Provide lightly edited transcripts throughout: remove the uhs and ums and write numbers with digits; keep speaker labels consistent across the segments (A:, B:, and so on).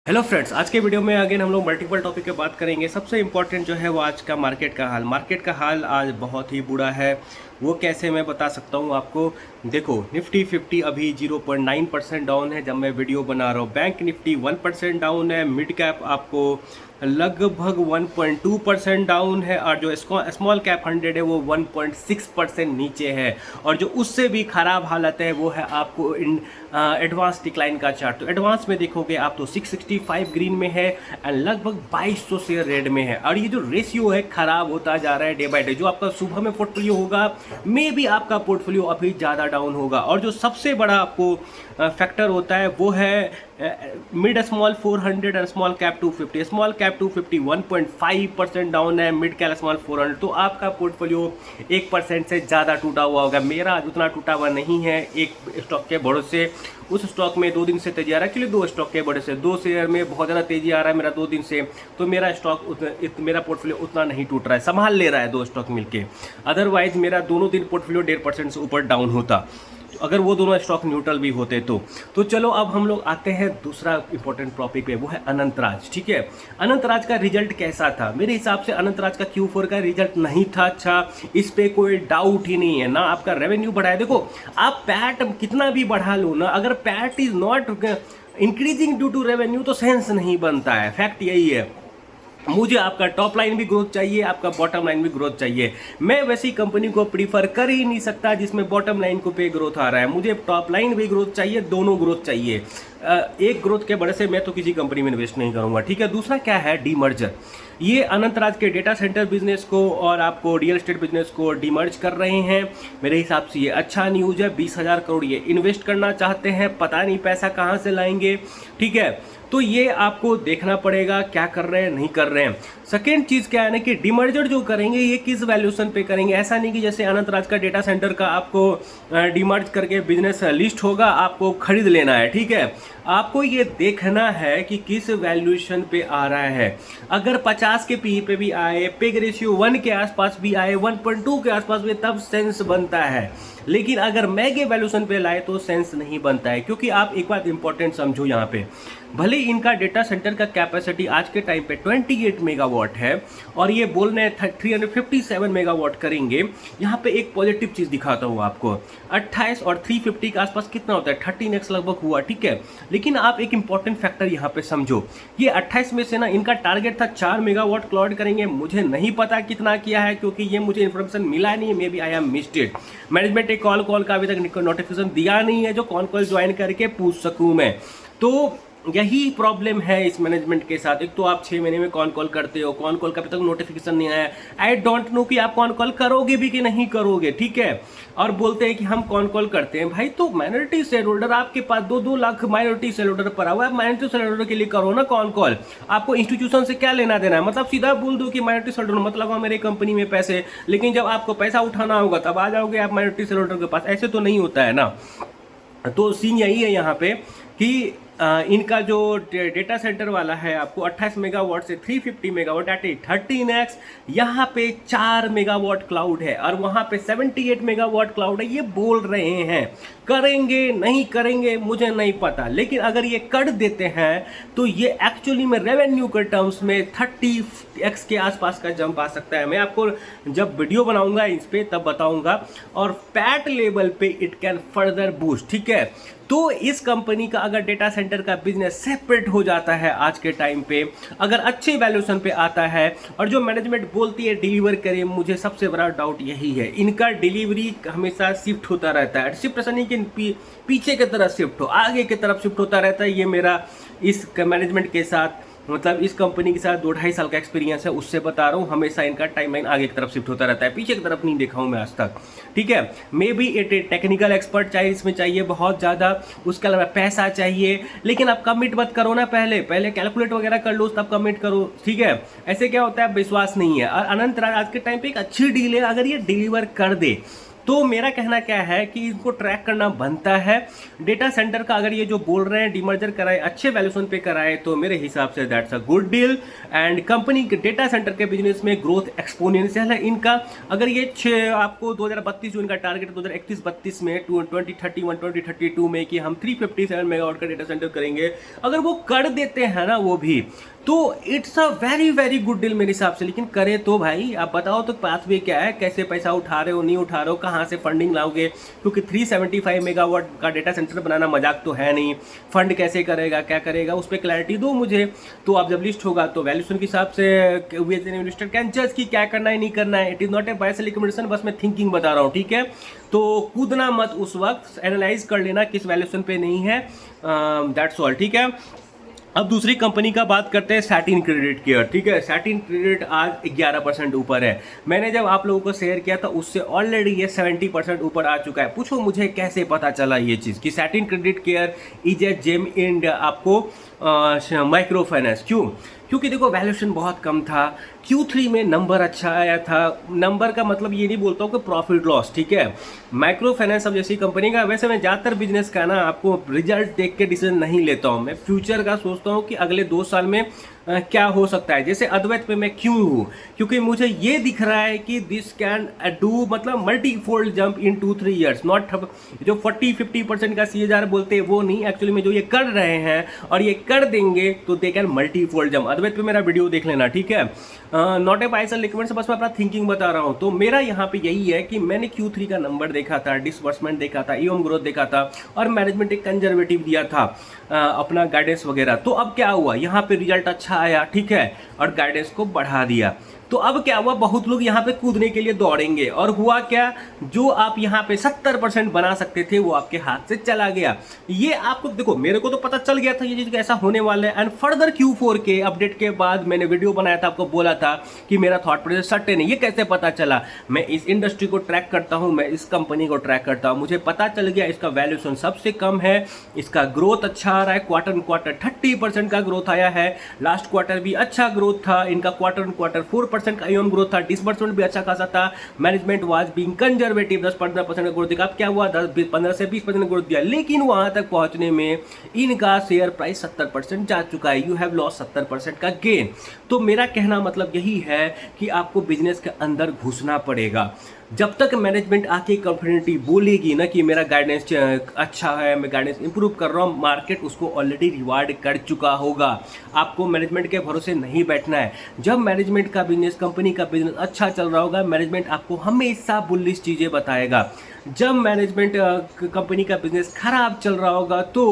A: Hello friends, आज के video में अगेन हम लोग मल्टीपल टॉपिक पे बात करेंगे। सबसे इम्पोर्टेंट जो है वो आज का मार्केट का हाल आज बहुत ही बुरा है। वो कैसे मैं बता सकता हूँ आपको। देखो, निफ्टी 50 अभी 0.9% डाउन है जब मैं वीडियो बना रहा हूँ। बैंक निफ्टी 1% डाउन है। मिड कैप आपको लगभग 1.2% डाउन है और जो स्मॉल कैप 100 है वो 1.6% नीचे है। और जो उससे भी ख़राब हालत है वो है आपको इन एडवांस डिक्लाइन का चार्ट। तो एडवांस में देखोगे आप तो 665 ग्रीन में है एंड लगभग 2200 शेयर रेड में है। और ये जो रेशियो है ख़राब होता जा रहा है डे बाय डे। जो आपका सुबह में पोर्टफोलियो होगा मे भी आपका पोर्टफोलियो अभी ज़्यादा डाउन होगा। और जो सबसे बड़ा आपको फैक्टर होता है वो है mid small 400 and small cap 250। Small cap 250 1.5% down है, मिड कैप स्मॉल 400। तो आपका पोर्टफोलियो 1% से ज़्यादा टूटा हुआ होगा। मेरा आज उतना टूटा हुआ नहीं है। एक स्टॉक के भरोसे उस स्टॉक में 2 दिन से तेजी आ रहा है, क्योंकि 2 स्टॉक के बड़े से 2 शेयर में बहुत ज़्यादा तेजी आ रहा है मेरा 2 दिन से। तो मेरा मेरा पोर्टफोलियो उतना नहीं टूट रहा है, संभाल ले रहा है 2 स्टॉक मिलके। अदरवाइज मेरा दोनों दिन पोर्टफोलियो 1.5% से ऊपर डाउन होता, अगर वो दोनों स्टॉक न्यूट्रल भी होते तो चलो अब हम लोग आते हैं दूसरा इंपॉर्टेंट टॉपिक पे, वो है अनंतराज। ठीक है, अनंतराज का रिजल्ट कैसा था? मेरे हिसाब से अनंतराज का Q4 का रिजल्ट नहीं था अच्छा, इस पे कोई डाउट ही नहीं है ना। आपका रेवेन्यू बढ़ाया, देखो आप पैट कितना भी बढ़ा लो ना, अगर PAT is not increasing due to revenue तो सेंस नहीं बनता है। फैक्ट यही है। मुझे आपका टॉप लाइन भी ग्रोथ चाहिए, आपका बॉटम लाइन भी ग्रोथ चाहिए। मैं वैसी कंपनी को प्रीफर कर ही नहीं सकता जिसमें बॉटम लाइन को पे ग्रोथ आ रहा है। मुझे टॉप लाइन भी ग्रोथ चाहिए, दोनों ग्रोथ चाहिए। एक ग्रोथ के बड़े से मैं तो किसी कंपनी में इन्वेस्ट नहीं करूंगा। ठीक है, दूसरा क्या है? डीमर्जर। ये अनंतराज के डेटा सेंटर बिजनेस को और आपको रियल एस्टेट बिजनेस को डीमर्ज कर रहे हैं। मेरे हिसाब से ये अच्छा न्यूज़ है। 20,000 करोड़ ये इन्वेस्ट करना चाहते हैं, पता नहीं पैसा कहाँ से लाएंगे। ठीक है, तो ये आपको देखना पड़ेगा क्या कर रहे हैं नहीं कर रहे हैं। सेकेंड चीज़ क्या है ना कि डीमर्जर जो करेंगे ये किस वैल्यूएशन पे करेंगे। ऐसा नहीं कि जैसे अनंतराज का डेटा सेंटर का आपको डीमर्ज करके बिजनेस लिस्ट होगा, आपको खरीद लेना है। ठीक है, आपको ये देखना है कि किस वैल्यूएशन पे आ रहा है। अगर 50 के पी पे भी आए, पेग रेशियो 1 के आसपास भी आए, 1.2 के आसपास भी, तब सेंस बनता है। लेकिन अगर मैगे वैल्यूएशन पे लाए तो सेंस नहीं बनता है। क्योंकि आप एक बात इंपॉर्टेंट समझो यहाँ पे, भले इनका डेटा सेंटर का कैपेसिटी आज के टाइम पे 28 मेगावाट है और ये बोल रहे हैं 357 मेगावाट करेंगे। यहाँ पे एक पॉजिटिव चीज़ दिखाता हूँ आपको। 28 और 350 के आसपास कितना होता है? 13x लगभग हुआ। ठीक है, लेकिन आप एक इंपॉर्टेंट फैक्टर यहाँ पे समझो। ये 28 में से ना इनका टारगेट था 4 मेगावाट क्लाउड करेंगे। मुझे नहीं पता कितना किया है, क्योंकि ये मुझे इन्फॉर्मेशन मिला नहीं है। Maybe I am missed it. Management एक कॉल का अभी तक नोटिफिकेशन दिया नहीं है जो कॉल ज्वाइन करके पूछ सकूँ मैं। तो यही प्रॉब्लम है इस मैनेजमेंट के साथ। एक तो आप 6 महीने में कॉल करते हो, कॉल का अभी तक नोटिफिकेशन नहीं आया। आई डोंट नो कि आप कॉल करोगे भी कि नहीं करोगे। ठीक है, और बोलते हैं कि हम कॉल करते हैं। भाई, तो माइनॉरिटी शेयर होल्डर आपके पास 2-2 लाख माइनॉरिटी शेयर होल्डर पड़ा हुआ है। माइनॉरिटी शेयर होल्डर के लिए करो ना कॉल। आपको इंस्टीट्यूशन से क्या लेना देना है? मतलब सीधा बोल दो कि माइनॉरिटी शेयर होल्डर मत लगाओ मेरे कंपनी में पैसे, लेकिन जब आपको पैसा उठाना होगा तब आ जाओगे आप माइनॉरिटी शेयर होल्डर के पास। ऐसे तो नहीं होता है ना। तो सीन यही है यहाँ पे कि इनका जो डेटा सेंटर वाला है आपको 28 मेगावाट से 350 मेगावाट एट 13x, यहाँ पे 4 मेगावाट क्लाउड है और वहाँ पे 78 मेगावाट क्लाउड है। ये बोल रहे हैं करेंगे नहीं करेंगे मुझे नहीं पता, लेकिन अगर ये कर देते हैं तो ये एक्चुअली में रेवेन्यू के टर्म्स में 30x के आसपास का जंप आ सकता है। मैं आपको जब वीडियो बनाऊंगा इस पे तब बताऊंगा। और पैट लेवल पे इट कैन फर्दर बूस्ट। ठीक है, तो इस कंपनी का अगर डेटा सेंटर का बिजनेस सेपरेट हो जाता है आज के टाइम पे, अगर अच्छे वैल्यूएशन पे आता है और जो मैनेजमेंट बोलती है डिलीवर करे, मुझे सबसे बड़ा डाउट यही है। इनका डिलीवरी हमेशा शिफ्ट होता रहता है। शिफ्ट ऐसा नहीं कि पीछे की तरफ शिफ्ट हो, आगे की तरफ शिफ्ट होता रहता है। ये मेरा इस मैनेजमेंट के साथ, मतलब इस कंपनी के साथ 2-2.5 साल का एक्सपीरियंस है, उससे बता रहा हूँ। हमेशा इनका टाइमलाइन आगे की तरफ शिफ्ट होता रहता है, पीछे की तरफ नहीं देखा हूँ मैं आज तक। ठीक है, मे बी टेक्निकल एक्सपर्ट चाहिए इसमें, चाहिए बहुत ज़्यादा, उसके अलावा पैसा चाहिए। लेकिन आप कमिट मत करो ना, पहले कैलकुलेट वगैरह कर लो तब कमिट करो। ठीक है, ऐसे क्या होता है, विश्वास नहीं है। और अनंतराज आज के टाइम पे एक अच्छी डील है, अगर ये डिलीवर कर दे तो मेरा कहना क्या है कि इनको ट्रैक करना बनता है। डेटा सेंटर का अगर ये जो बोल रहे हैं डीमर्जर कराए, अच्छे वैल्यूएशन पे कराए, तो मेरे हिसाब से that's a good deal. And company के डेटा सेंटर के बिजनेस में ग्रोथ एक्सपोनेंशियल है इनका। अगर ये आपको 2032 जो इनका टारगेट 2031-32 में 2031 2032 में कि हम 357 मेगावाट का डेटा सेंटर करेंगे, अगर वो कर देते हैं ना वो भी, तो it's a very very good deal मेरे हिसाब से। लेकिन करे तो भाई आप बताओ तो पाथवे क्या है, कैसे पैसा उठा रहे हो, नहीं उठा रहे हो, कहाँ से फंडिंग लाओगे, क्योंकि 375 मेगावाट का डेटा सेंटर बनाना मजाक तो है नहीं। फंड कैसे करेगा, क्या करेगा, उस पर क्लैरिटी दो मुझे। तो आप जब लिस्ट होगा तो वैल्यूएशन के हिसाब से इन्वेस्टर कैन जज कि क्या करना है नहीं करना है। It is not a buy sell recommendation, बस मैं थिंकिंग बता रहा हूँ, ठीक है। तो कूदना मत उस वक्त, एनालाइज कर लेना किस वैल्यूएशन पे नहीं है, दैट्स ऑल, ठीक है। अब दूसरी कंपनी का बात करते हैं, सैटिन क्रेडिट केयर, ठीक है। सैटिन क्रेडिट आज 11% ऊपर है। मैंने जब आप लोगों को शेयर किया था उससे ऑलरेडी ये 70% ऊपर आ चुका है। पूछो मुझे कैसे पता चला ये चीज़ कि Satin credit care is a gem in आपको माइक्रो फाइनेंस। क्यों? क्योंकि देखो वैल्यूएशन बहुत कम था, Q3 में नंबर अच्छा आया था। नंबर का मतलब ये नहीं बोलता हूँ कि प्रॉफिट लॉस, ठीक है। माइक्रो फाइनेंस अब जैसी कंपनी का, वैसे मैं ज़्यादातर बिजनेस का ना आपको रिजल्ट देख के डिसीजन नहीं लेता हूँ, मैं फ्यूचर का सोचता हूँ कि अगले 2 साल में क्या हो सकता है। जैसे अद्वैत पे मैं क्यों हूँ, क्योंकि मुझे ये दिख रहा है कि दिस कैन डू मतलब multi fold jump in 2-3 years, not जो 40-50% का CAGR बोलते हैं वो नहीं, एक्चुअली में जो ये कर रहे हैं और ये कर देंगे तो they can multifold jump. Advait पे मेरा वीडियो देख लेना, ठीक है। Not a buy sell recommend से, बस मैं अपना थिंकिंग बता रहा हूँ। तो मेरा यहाँ पे यही है कि मैंने Q3 का नंबर देखा था, डिसबर्समेंट देखा था, ईओएम ग्रोथ देखा था, और मैनेजमेंट एक कंजर्वेटिव दिया था अपना गाइडेंस वगैरह। तो अब क्या हुआ, यहाँ पे रिजल्ट अच्छा आया, ठीक है, और गाइडेंस को बढ़ा दिया। तो अब क्या हुआ, बहुत लोग यहाँ पे कूदने के लिए दौड़ेंगे, और हुआ क्या, जो आप यहाँ पे 70% बना सकते थे वो आपके हाथ से चला गया। ये आपको देखो, मेरे को तो पता चल गया था ये चीज़ ऐसा होने वाला है। एंड फर्दर Q4 के अपडेट के बाद मैंने वीडियो बनाया था, आपको बोला था कि मेरा थॉट प्रोसेस सट्टे नहीं। ये कैसे पता चला, मैं इस इंडस्ट्री को ट्रैक करता हूँ, मैं इस कंपनी को ट्रैक करता हूँ, मुझे पता चल गया इसका वैल्यूएशन सबसे कम है, इसका ग्रोथ अच्छा आ रहा है, क्वार्टर 30% का ग्रोथ आया है, लास्ट क्वार्टर भी अच्छा ग्रोथ था इनका, क्वार्टर 4% का ईओएम ग्रोथ था, डिसबर्समेंट भी अच्छा खासा था, मैनेजमेंट वाज बीइंग कंजर्वेटिव, 10-15% का ग्रोथ दिया। अब क्या हुआ, 15 से 20% ग्रोथ दिया, लेकिन वहां तक पहुंचने में इनका शेयर प्राइस 70% जा चुका है। यू हैव लॉस 70% का गेन। तो मेरा कहना मतलब यही है कि आपको बिजनेस के अंदर घुसना पड़ेगा। जब तक मैनेजमेंट आके कॉन्फिडेंटली बोलेगी ना कि मेरा गाइडेंस अच्छा है, मैं गाइडेंस इंप्रूव कर रहा हूँ, मार्केट उसको ऑलरेडी रिवार्ड कर चुका होगा। आपको मैनेजमेंट के भरोसे नहीं बैठना है। जब मैनेजमेंट का बिजनेस, कंपनी का बिजनेस अच्छा चल रहा होगा, मैनेजमेंट आपको हमेशा बुलिश चीज़ें बताएगा। जब मैनेजमेंट कंपनी का बिजनेस खराब चल रहा होगा तो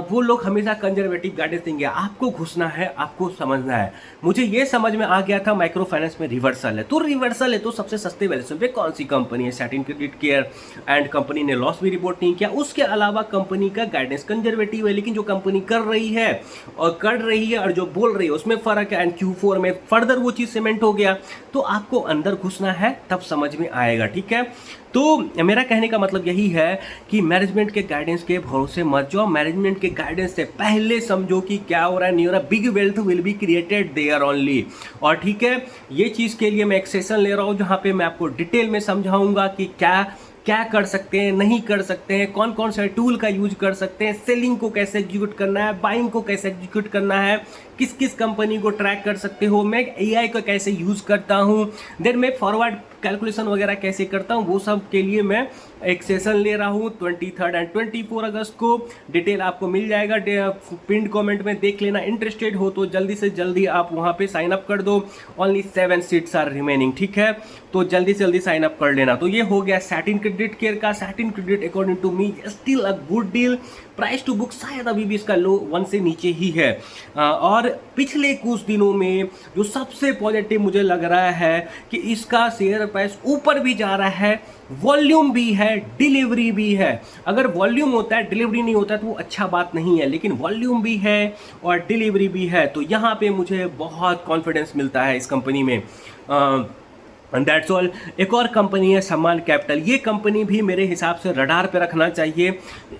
A: वो लोग हमेशा कंजर्वेटिव गाइडेंस देंगे। आपको घुसना है, आपको समझना है। मुझे ये समझ में आ गया था माइक्रो फाइनेंस में रिवर्सल है, तो रिवर्सल है तो सबसे सस्ते वैल्यूएशन पे कौन सी कंपनी है, satin credit care, and company ने लॉस भी रिपोर्ट नहीं किया। उसके अलावा कंपनी का गाइडेंस कंजर्वेटिव है, लेकिन जो कंपनी कर रही है और जो बोल रही है उसमें फ़र्क है। एंड Q4 में फर्दर वो चीज़ सीमेंट हो गया। तो आपको अंदर घुसना है, तब समझ में आएगा, ठीक है। तो मेरा कहने का मतलब यही है कि मैनेजमेंट के गाइडेंस के भरोसे मत जाओ। मैनेजमेंट के गाइडेंस से पहले समझो कि क्या हो रहा है, नहीं हो रहा। Big wealth will be created their only. और ठीक है, ये चीज़ के लिए मैं एक सेशन ले रहा हूँ जहाँ पे मैं आपको डिटेल में समझाऊंगा कि क्या कर सकते हैं, नहीं कर सकते हैं, कौन कौन सा टूल का यूज कर सकते हैं, सेलिंग को कैसे एग्जीक्यूट करना है, बाइंग को कैसे एग्जीक्यूट करना है, किस किस कंपनी को ट्रैक कर सकते हो, मैं AI को कैसे यूज़ करता हूँ, देन मैं फॉरवर्ड कैलकुलेशन वगैरह कैसे करता हूँ, वो सब के लिए मैं एक सेशन ले रहा हूँ 23 एंड 24 अगस्त को। डिटेल आपको मिल जाएगा, पिन कमेंट में देख लेना। इंटरेस्टेड हो तो जल्दी से जल्दी आप वहाँ पे साइन अप कर दो। ओनली 7 सीट्स आर रिमेनिंग, ठीक है, तो जल्दी से जल्दी साइन अप कर लेना। तो ये हो गया सैटिन क्रेडिट केयर का। Satin Credit according to me still a good deal. Price to book शायद अभी भी इसका लो 1 से नीचे ही है। और पिछले कुछ दिनों में जो सबसे पॉजिटिव मुझे लग रहा है कि इसका शेयर प्राइस ऊपर भी जा रहा है, वॉल्यूम भी है, डिलीवरी भी है। अगर वॉल्यूम होता है, डिलीवरी नहीं होता तो वो अच्छा बात नहीं है, लेकिन वॉल्यूम भी है और डिलीवरी भी है, तो यहाँ पे मुझे बहुत कॉन्फिडेंस मिलता है इस कंपनी में। And that's all. एक और कंपनी है सम्मान कैपिटल, ये कंपनी भी मेरे हिसाब से रडार पे रखना चाहिए।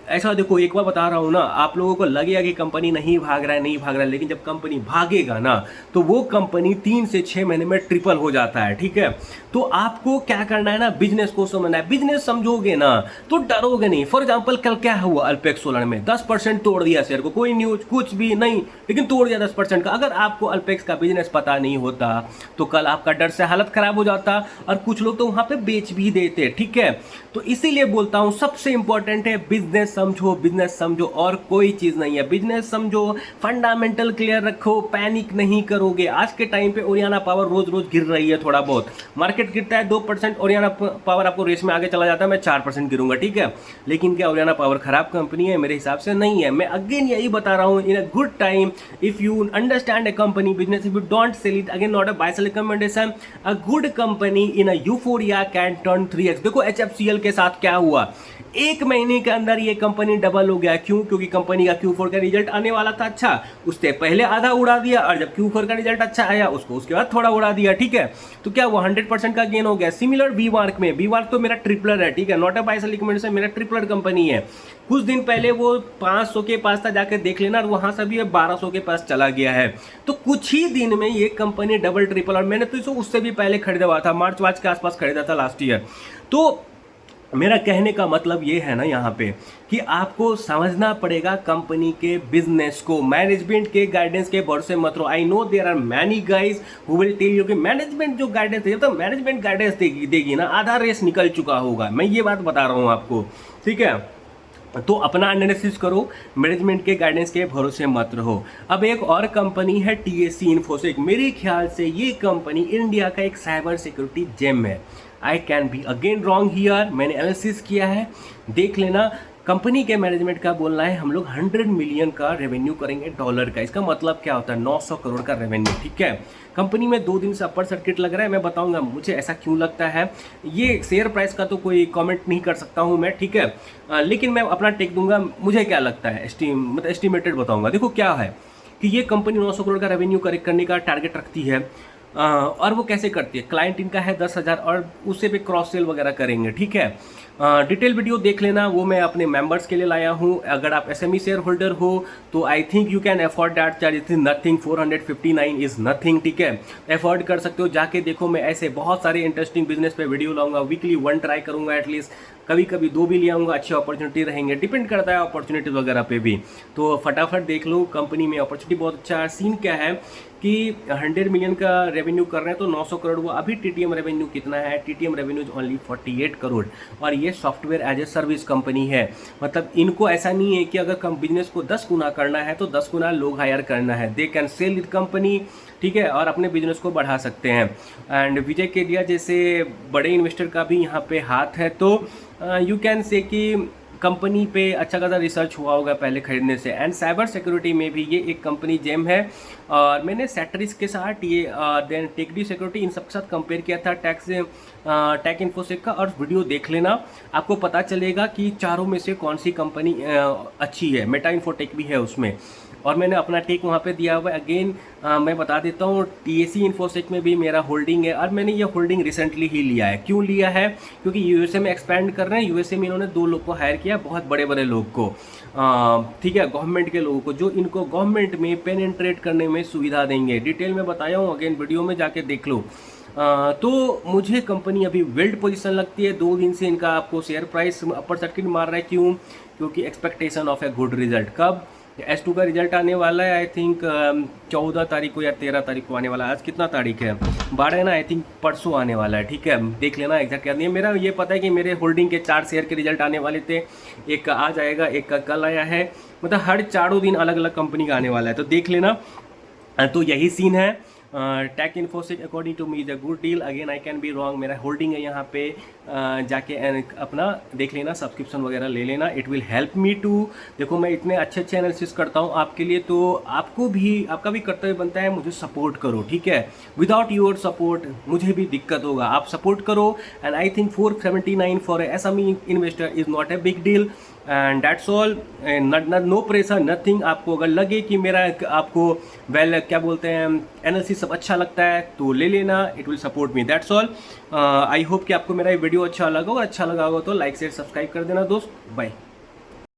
A: ऐसा देखो, एक बार बता रहा हूँ ना, आप लोगों को लगेगा कि कंपनी नहीं भाग रहा है नहीं भाग रहा है, लेकिन जब कंपनी भागेगा ना तो वो कंपनी 3 से 6 महीने में ट्रिपल हो जाता है, ठीक है। तो आपको क्या करना है ना, बिजनेस को समझना है। बिजनेस समझोगे ना तो डरोगे नहीं। फॉर एग्जाम्पल कल क्या हुआ अल्पेक्स सोलर में, 10% तोड़ दिया शेयर को, कोई न्यूज कुछ भी नहीं, लेकिन तोड़ दिया 10% का। अगर आपको अल्पेक्स का बिजनेस पता नहीं होता तो कल आपका डर से हालत खराब हो जाता, और कुछ लोग तो वहां पे बेच भी देते, ठीक है। तो इसीलिए बोलता हूं सबसे इंपॉर्टेंट है बिजनेस समझो, बिजनेस समझो, और कोई चीज नहीं है। बिजनेस समझो, फंडामेंटल क्लियर रखो, पैनिक नहीं करोगे। आज के टाइम पे ओरियाना पावर रोज रोज गिर रही है, थोड़ा बहुत मार्केट गिरता है 2%, ओरियाना पावर आपको रेस में आगे चला जाता है, मैं 4% गिरूंगा, ठीक है। लेकिन क्या ओरियाना पावर खराब कंपनी है? मेरे हिसाब से नहीं है। मैं अगेन यही बता रहा हूं, in a good time if you understand a company business, if you don't sell it, again not a buy sell recommendation, a good company in a euphoria can turn 3x। देखो HFCL के साथ क्या हुआ, 1 महीने के अंदर ये company double हो गया। क्यों? क्योंकि कंपनी का Q4 का रिजल्ट आने वाला था अच्छा, उससे पहले आधा उड़ा दिया, और जब Q4 का रिजल्ट अच्छा आया उसको उसके बाद थोड़ा उड़ा दिया, ठीक है। तो क्या वो 100% का गेन हो गया। सिमिलर वी मार्क में, वी मार्क तो मेरा ट्रिपलर है, ठीक है, not a buy sell recommendation, मेरा ट्रिपलर कंपनी है। कुछ दिन पहले वो 500 के पास था, जाकर देख लेना, और वहां से भी 1200 के पास चला गया है। तो कुछ ही दिन में ये कंपनी डबल ट्रिपल, और मैंने तो इसे उससे भी पहले खरीदा हुआ था, मार्च वार्च के आसपास खरीदा था लास्ट ईयर। तो मेरा कहने का मतलब ये है ना यहाँ पे कि आपको समझना पड़ेगा कंपनी के बिजनेस को, मैनेजमेंट के गाइडेंस के भरोसे मत रहो। I know there are many guys who will tell you कि मैनेजमेंट जो गाइडेंस देगी, तो मैनेजमेंट गाइडेंस देगी ना, आधा रेस निकल चुका होगा। मैं ये बात बता रहा हूँ आपको, ठीक है। तो अपना एनालिसिस करो, मैनेजमेंट के गाइडेंस के भरोसे मत रहो। अब एक और कंपनी है TAC इन्फोसिस। मेरे ख्याल से ये कंपनी इंडिया का एक साइबर सिक्योरिटी जेम है। आई can be again wrong here, मैंने एनालिसिस किया है, देख लेना। कंपनी के मैनेजमेंट का बोलना है हम लोग 100 मिलियन का रेवेन्यू करेंगे डॉलर का। इसका मतलब क्या होता है? 900 करोड़ का रेवेन्यू, ठीक है। कंपनी में 2 दिन से अपर सर्किट लग रहा है, मैं बताऊंगा मुझे ऐसा क्यों लगता है। ये शेयर प्राइस का तो कोई कमेंट नहीं कर सकता हूं मैं, ठीक है, लेकिन मैं अपना टेक दूंगा, मुझे क्या लगता है, मतलब एस्टिमेटेड बताऊंगा। देखो क्या है कि ये कंपनी 900 करोड़ का रेवेन्यू करने का टारगेट रखती है, और वो कैसे करती है, क्लाइंट इनका है 10,000 और उससे भी क्रॉस सेल वगैरह करेंगे, ठीक है। डिटेल वीडियो देख लेना, वो मैं अपने मेंबर्स के लिए लाया हूँ। अगर आप SME शेयर होल्डर हो तो I think you can afford that charge, it is nothing, 459 is nothing, ठीक है, अफोर्ड कर सकते हो। जाके देखो, मैं ऐसे बहुत सारे इंटरेस्टिंग बिजनेस पे वीडियो लाऊंगा, वीकली 1 ट्राई करूंगा एटलीस्ट, कभी कभी 2 भी ले आऊँगा, अच्छी अपॉर्चुनिटी रहेंगे, डिपेंड करता है अपॉर्चुनिटी वगैरह पे भी। तो फटाफट देख लो, कंपनी में अपॉर्चुनिटी बहुत अच्छा है। सीन क्या है कि 100 मिलियन का रेवेन्यू कर रहे हैं तो 900 करोड़, वो अभी TTM रेवेन्यू कितना है? TTM revenue is only 48 crore, और ये software as a service company है। मतलब इनको ऐसा नहीं है कि अगर कम बिजनेस को 10 गुना करना है तो 10 गुना लोग हायर करना है। They can sell it company, ठीक है, और अपने बिजनेस को बढ़ा सकते हैं। एंड विजय केदिया जैसे बड़े इन्वेस्टर का भी यहाँ पे हाथ है, तो यू कैन से कि कंपनी पे अच्छा खासा रिसर्च हुआ होगा पहले खरीदने से। एंड साइबर सिक्योरिटी में भी ये एक कंपनी जेम है, और मैंने सेट्रिस के साथ ये देन टेकडी सिक्योरिटी इन सब के साथ कंपेयर किया था टेक इन्फोसिस का, और वीडियो देख लेना, आपको पता चलेगा कि चारों में से कौन सी कंपनी अच्छी है। मेटा इन्फोटेक भी है उसमें, और मैंने अपना टेक वहाँ पे दिया हुआ है। अगेन मैं बता देता हूँ, TAC इन्फोसिस में भी मेरा होल्डिंग है, और मैंने ये होल्डिंग रिसेंटली ही लिया है। क्यों लिया है? क्योंकि USA में एक्सपैंड कर रहे हैं। USA में इन्होंने 2 लोग को हायर किया, बहुत बड़े बड़े लोग को, ठीक है, गवर्नमेंट के लोगों को, जो इनको गवर्नमेंट में पेनिट्रेट करने में सुविधा देंगे। डिटेल में बताया हूँ, अगेन वीडियो में जाके देख लो। तो मुझे कंपनी अभी वेल्ड पोजीशन लगती है। 2 दिन से इनका आपको शेयर प्राइस अपर सर्किट मार रहा है। क्यों? क्योंकि expectation of a good result. कब? S2 का रिजल्ट आने वाला है, आई थिंक 14 तारीख को या 13 तारीख को आने वाला है। आज कितना तारीख है? 12 है ना, आई थिंक परसों आने वाला है, ठीक है, देख लेना एग्जैक्ट याद नहीं है। मेरा ये पता है कि मेरे होल्डिंग के 4 शेयर के रिजल्ट आने वाले थे, एक का आज आएगा, एक का कल आया है, मतलब हर 4 दिन अलग अलग कंपनी का आने वाला है, तो देख लेना। तो यही सीन है। Take Infosys according to me is a good deal. Again I can be wrong, मेरा होल्डिंग है यहाँ पे, जाके अपना देख लेना, सब्सक्रिप्शन वगैरह ले लेना, it will help me too. देखो मैं इतने अच्छे अच्छे एनालिसिस करता हूँ आपके लिए, तो आपको भी, आपका भी कर्तव्य बनता है मुझे सपोर्ट करो, ठीक है। विदाउट योर सपोर्ट मुझे भी दिक्कत होगा, आप सपोर्ट करो। And I think 479 for SME investor is not a big deal. And that's all. No pressure nothing. आपको अगर लगे कि मेरा आपको क्या बोलते हैं एनालिसिस सब अच्छा लगता है तो ले लेना, it will support me, that's all. I hope कि आपको मेरा ये वीडियो अच्छा लगा, और अच्छा लगा होगा तो लाइक शेयर सब्सक्राइब कर देना दोस्त। बाय।